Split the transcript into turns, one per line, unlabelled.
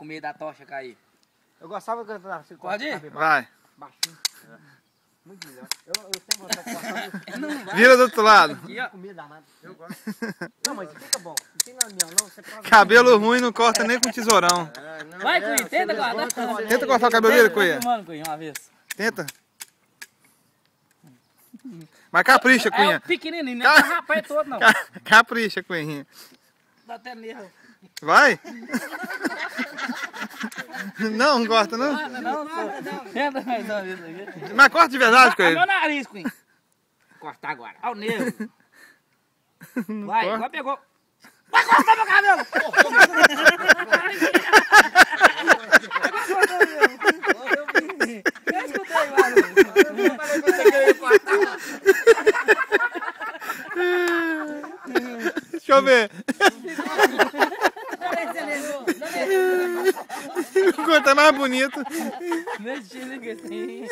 com medo da tocha cair.
Eu gostava de cantar assim.
Pode ir?
Vai.
Baixinho. Muito melhor. Eu tenho vontade de cortar.
Não vai.
Vira do outro lado.
Aqui, ó.
Comida danada. Eu gosto. Não, mas fica bom. Não tem nada não. Você prova.
Cabelo ruim não corta nem com tesourão.
Vai, Cunha, tenta guardar.
Tenta cortar o cabelo dele, Cunha.
Mano, Cunha, uma vez.
Tenta. Mas capricha,
É
Cunha.
o pequenininho, não é o rapaz todo, não.
Capricha, Cunhinha.
Dá até nervo.
Vai. Não corta, não?
Não. Tenta mais uma vez aqui.
Mas corta de verdade,
Olha
Cunha.
meu nariz, Cunha. Cortar agora. Olha o nervo. Vai,
corta.
agora pegou. Vai cortar meu cabelo! Eu escutei, mano.
Deixa eu ver. Corta mais bonito.
Não é estilo que assim.